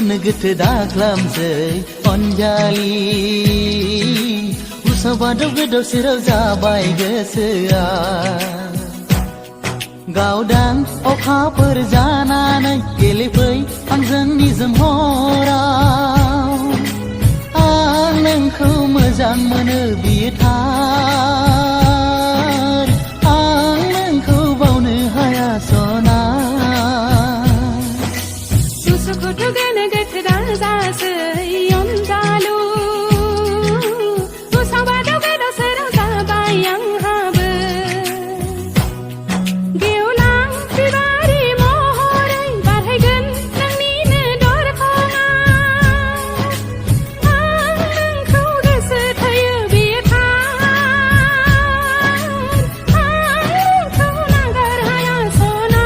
गोनो गोथो दाख्लामसै अनजालि उसाबादाव गोदाव सोराव जाबाय गोसोआ गावदां अखाफोर जानानै गेलेफै आंजों निजोम हराव आं नोंखौ मोजां मोनो बियो थार आं नोंखौ बावनो हाया सना सुखुथ गोनो गोथो दाजासै अनजालु उसाबादाव गोदाव सोराव जाबाय आंहाबो गेवलां बिबारि महरै बारहैगोन नोंनिनो दरखङाव आं नोंखौ गोसो थोयो बियो थार आं नोंखौ नागार हाया सना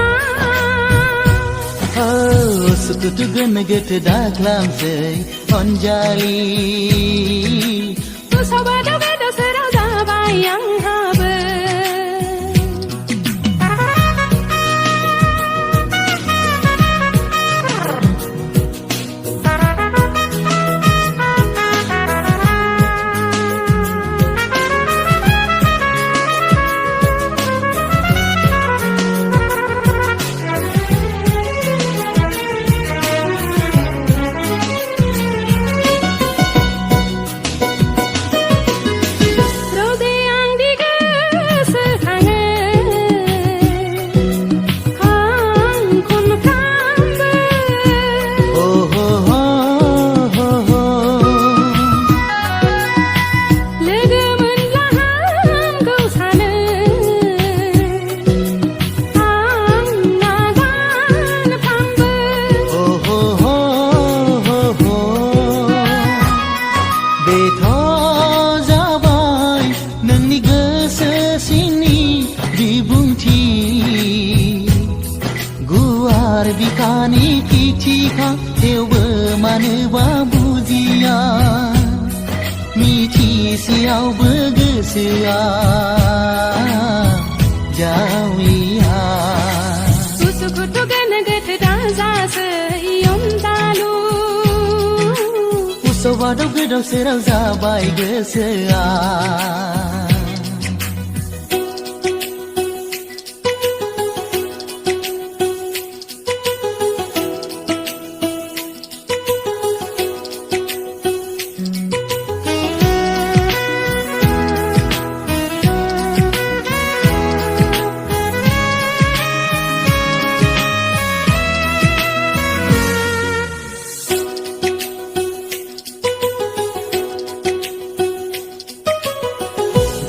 सुखुथ गोनो गोथो दाख्लामसै अनजालि उसाबादाव गोदाव सोराव जाबाय आंहाबो बिखानि खिथिखा थेवबो मानोबा बुजिया मिथिसेयावबो गोसोआ जावलिया सुखुथ गोनो गोथो दाजासै अनजालु उसाबादाव गोदाव सोराव जाबाय गोसोआ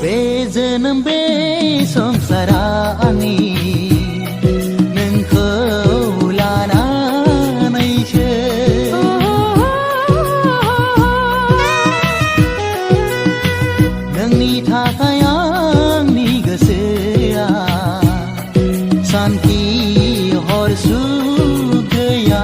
बे जोनोम बे संसारा आंनि नोंखौ लानानैसो नोंनि थाखाय आंनि गोसोआ सान्थि हर सुख गैया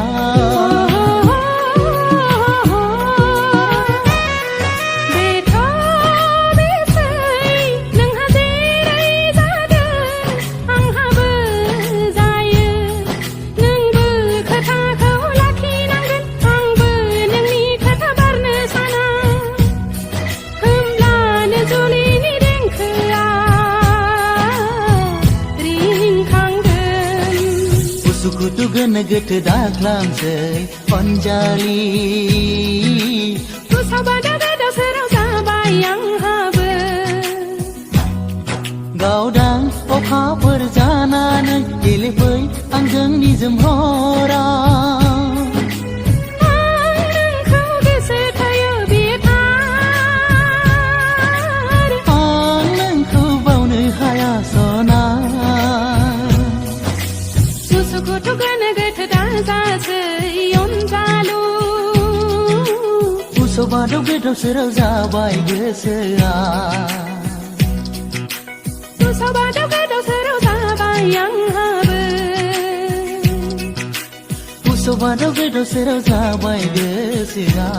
सुखुथ गोनो गोथो दाख्लामसै अनजालि उसाबादाव गोदाव सोराव जाबाय आंहाबो गावदां अखाफोर जानानै गेलेफै आंजों निजोम हराव आं नोंखौ गोसो थोयो बियो थार आं नोंखौ बावनो हाया सना सुखुथ गोनो गोथो दाजासै अनजालु उसाबादाव गोदाव सोराव जाबाय गोसोआ उसाबादाव गोदाव सोराव जाबाय आंहाबो उसाबादाव गोदाव सोराव जाबाय गोसोआ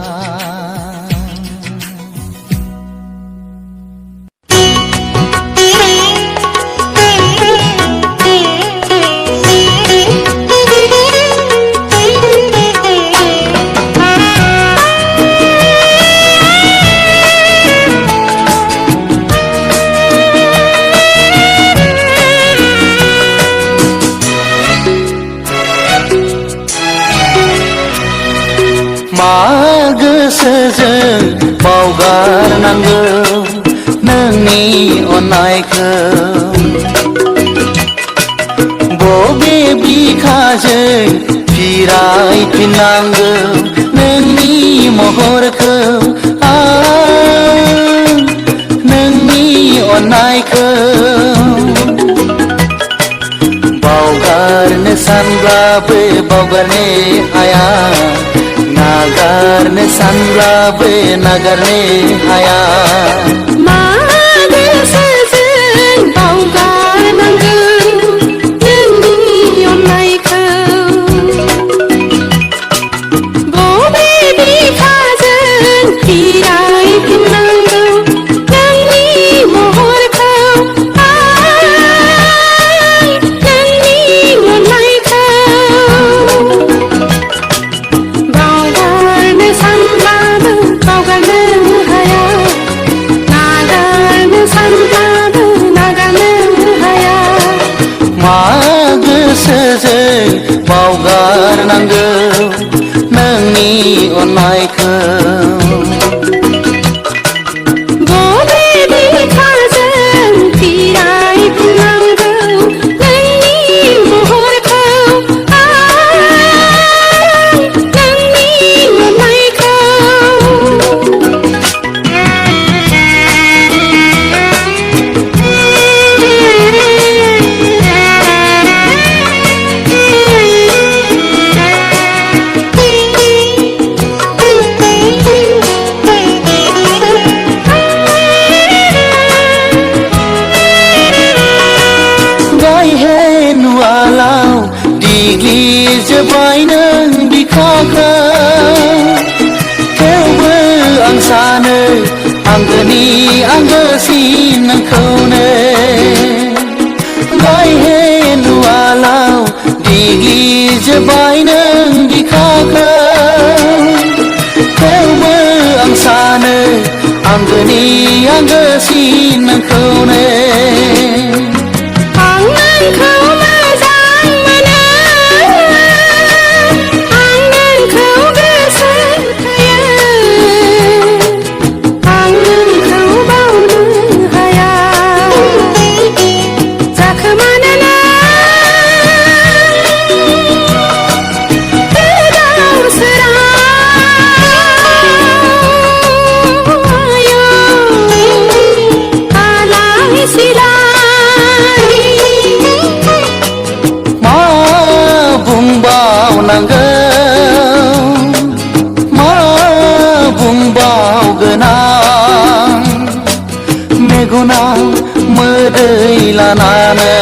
नांगौ नोंनि अननायखौ बबे बिखाजों फिरायफिननांगौ नोंनि महरखौ नोंनि अननायखौ बावगारनो सानब्लाबो बावगारनो हाया नागारनो सानब्लाबो नागारनो हाया मा गोसोजों बावगारनांगौ नोंनि अननायखौ बबे बिखाजों फिरायफिननांगौ नोंनि महरखौ नोंनि अननायखौ बावगारनो सानब्लाबो बावगारनो हाया नागारनो सानब्लाबो नागारनो हाया मा गोसोजों बावगारनांगौ नोंनि अननायखौ बबे बिखाजों फिरायफिननांगौ नोंनि महरखौ नोंनि अननायखौ गायहेन उवालाव देग्लिजोब्बाय नों बिखाखौ थेवबो आं सानो आंगोनि आंगोसिन नोंखौनो गायहेन उवालाव देग्लिजोब्बाय नों बिखाखौ थेवबो आं सानो आंगोनि आंगोसिन नोंखौनो आं नोंखौ मोजां मोनो आं नोंखौ गोसो थोयो आं नोंखौ बावनो हाया जाखोमानोना गोदाव सोराव आलाय सिलाय मा बुंबावनांगौ मा बुंबावगोन आं मेगनाव मोदै लानानै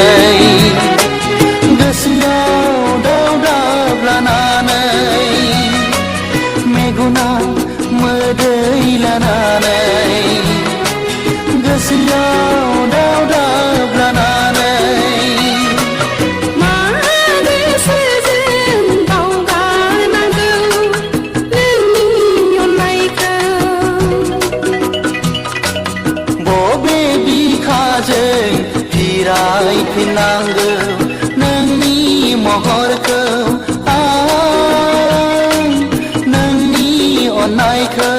गोसोआव दावदाब लानानै मेगनाव मोदै लानानै गोसोआव दावदाब लानानै मा गोसोजों बावगारनांगौ नोंनि अननायखौ बबे बिखाजों फिरायफिननांगौ नोंनि महरखौ नोंनि अननायखौ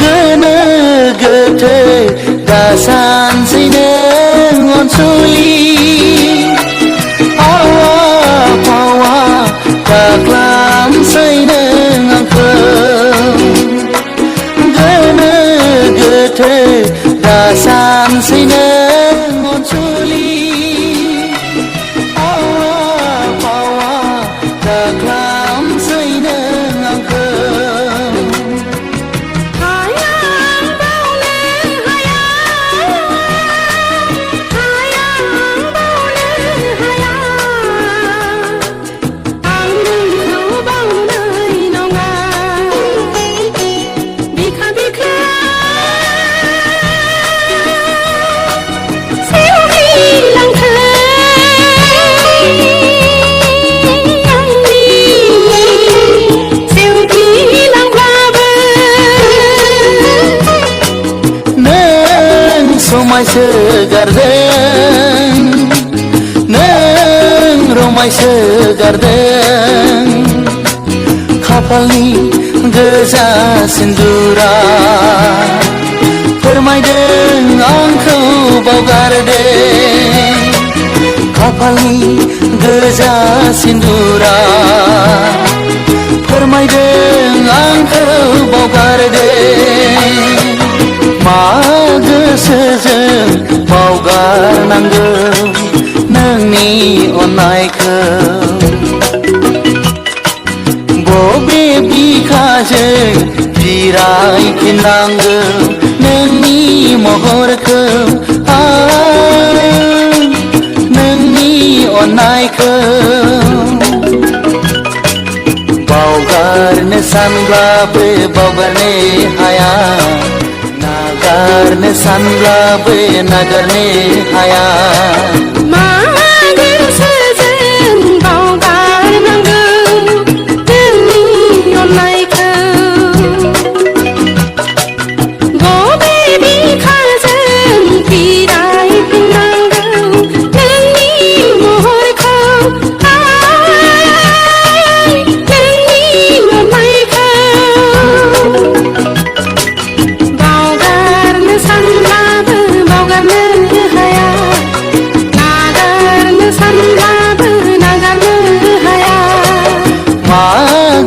गोनो गोथो दासानसै नों अनसुलि आवा फावा दाख्लामसै नों आंखौ गोनो गोथो दासानसै नों अनसुलि आवा फावा दाख्लामसै नों आंखौ हाया बावनो हाया हाया बावनो हाया आं नोंखौ बावनाय नङा बिखा बिखा रमायसो गारदों नों रमायसो गारदों खाफालनि गोजा सिन्दुरा फोरमायदों आंखौ बावगारदों खाफालनि गोजा सिन्दुरा फोरमायदों आंखौ बावगारदों मा गोसोजों बावगारनांगौ नोंनि अननायखौ बबे बिखाजों फिरायफिननांगौ नोंनि महरखौ नोंनि अननायखौ बावगारनो सानब्लाबो बावगारनो हाया नागारनो सानब्लाबो नागारनो हाया मा गोसोजों बावगारनांगौ नोंनि अननायखौ बबे बिखाजों फिरायफिननांगौ नोंनि महरखौ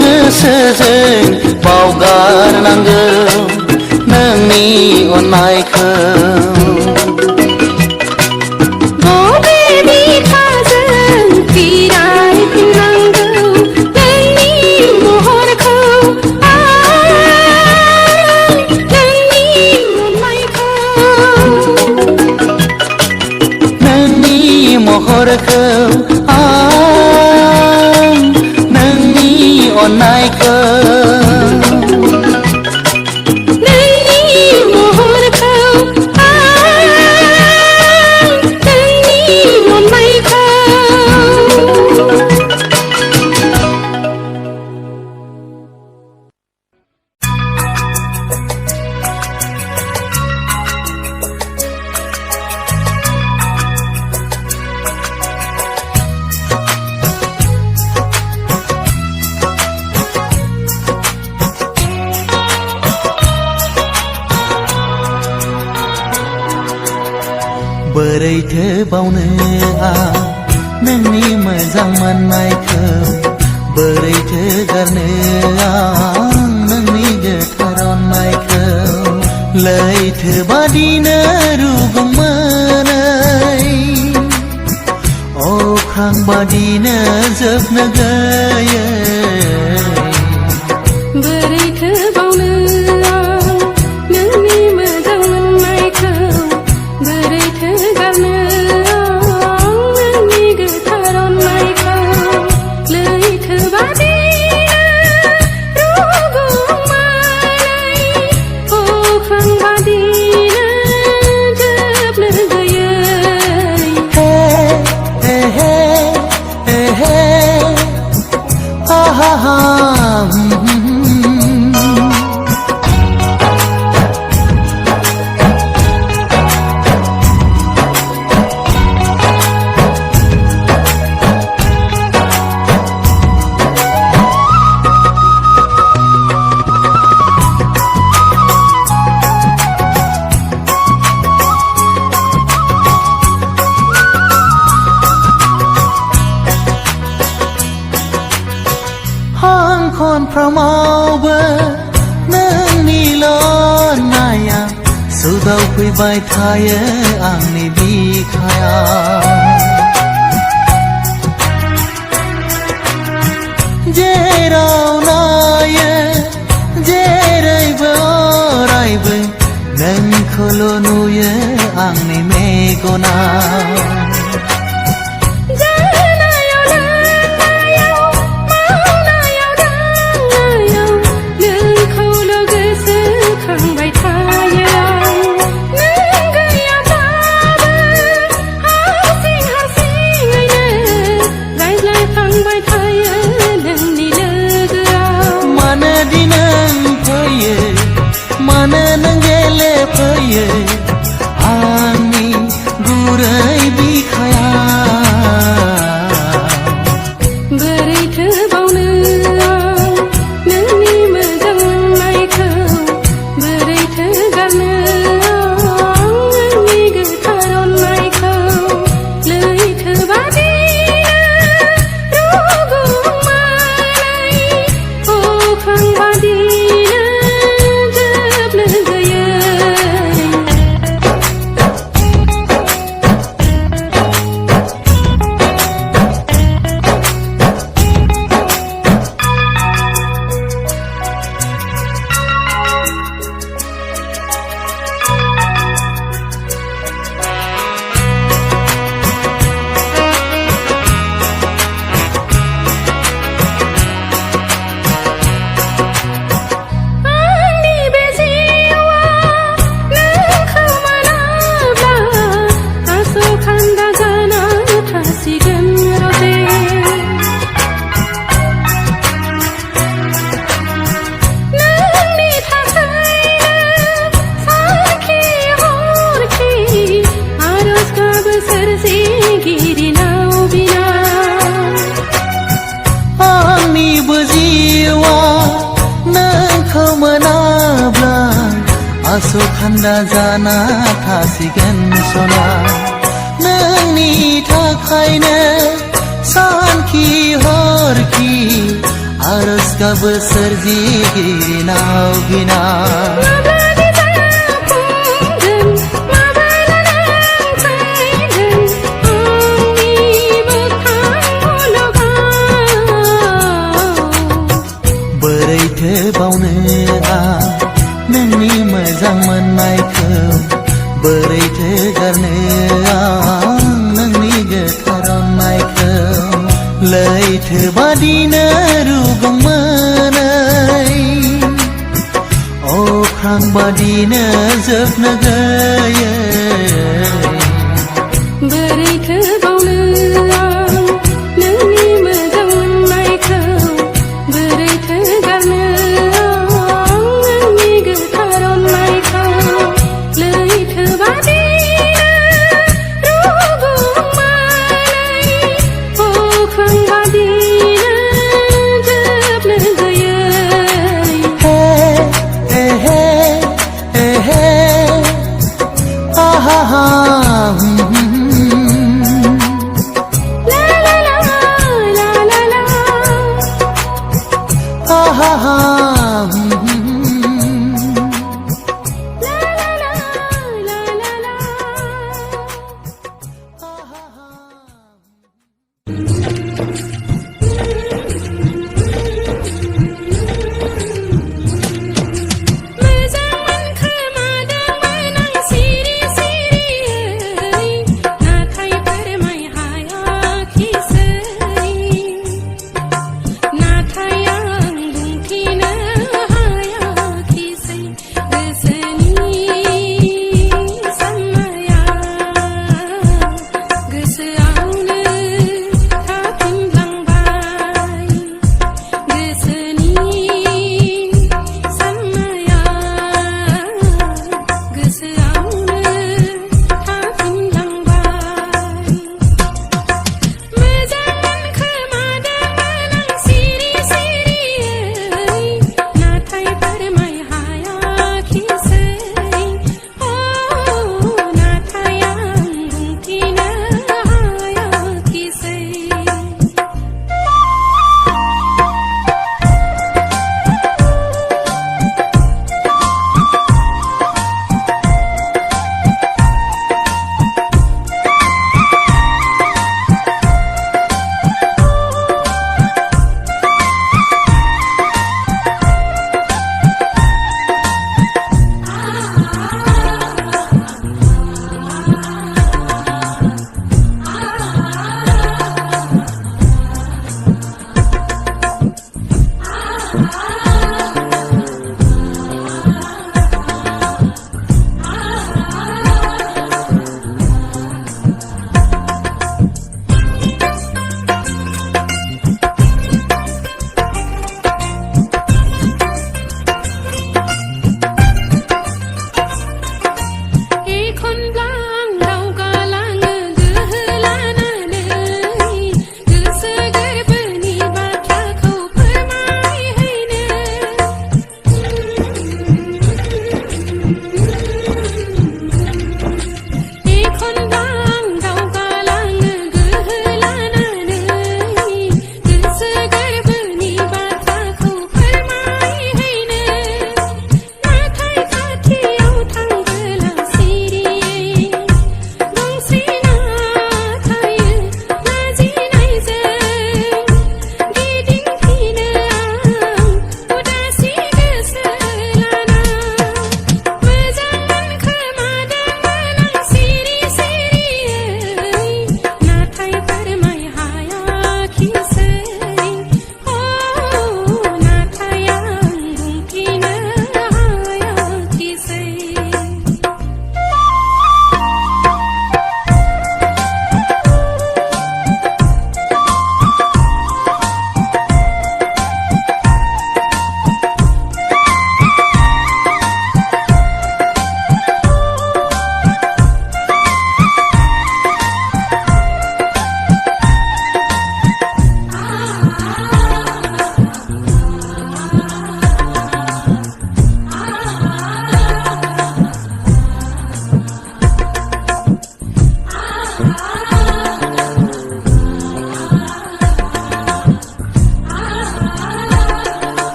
गोसोजों बावगारनांगौ नोंनि अननायखौ बबे बिखाजों फिरायफिननांगौ नोंनि महरखौ नोंनि अननायखौ नोंनि महरखौ अननायखौ नोंनि महरखौ नोंनि अननायखौ बोरैथो बावनो आं नोंनि मोजां मोननायखौ बोरैथो गारनो आं नोंनि गोथार अननायखौ लैथो बादिनो रुगुंमोनै अख्रां बादिनो जोबनो गैयै बोरैथो बावनो आं नोंनि मोजां मोननायखौ बोरैथो गारनो आं नोंनि गोथार अननायखौ लैथो बादिनो रुगुंमोनै अख्रां बादिनो जोबनो गैयै खनफ्रामावबो नोंनिल' अननाया सौदावफैबाय थायो आंनि बिखायाव जेराव नायो जेरैबो अरायबो नोंखौल' नुयो आंनि मेगनाव मानो नों गेलेफैयो आं बोरैथो बावनो आं नोंनि मोजां मोननायखौ बोरैथो गारनो आं नोंनि गोथार अननायखौ लैथो बादिनो रुगुंमालै अख्रां बादिनो जोबनो गैयै आंनि बे जिउआ नोंखौ मोनाब्ला आसखान्दा जाना थासिगोन रजे नोंनि थाखायनो सानखि हरखि आरज गाबो सोरजिगिरिनाव बिना आंनिबो जिउआ नोंखौ मोनाब्ला आसखान्दा जाना थासिगोन सना नोंनि थाखायनो सानखि हरखि आरज गाबो सोरजिगिरिनाव बिना माब्लादि जाफुंगोन माब्ला नों फैगोन आंनि मोगथां मुलुगाव बोरैथो बावनो आं नोंनि मोजां मोननायखौ बोरैथो गारनो आं नोंनि गोथार अननायखौ लैथो बादिनो रुगुंमोनै अख्रां बादिनो जोबनो गैयै बोरैथो बावनो आं नोंनि मोजां मोननायखौ बोरैथो गारनो आं नोंनि गोथार अननायखौ लैथो बादिनो रुगुंमालै अख्रां बादिनो जोबनो गैयै हे हे हे हे आहा हा ला ला ला ला ला ला आहा हा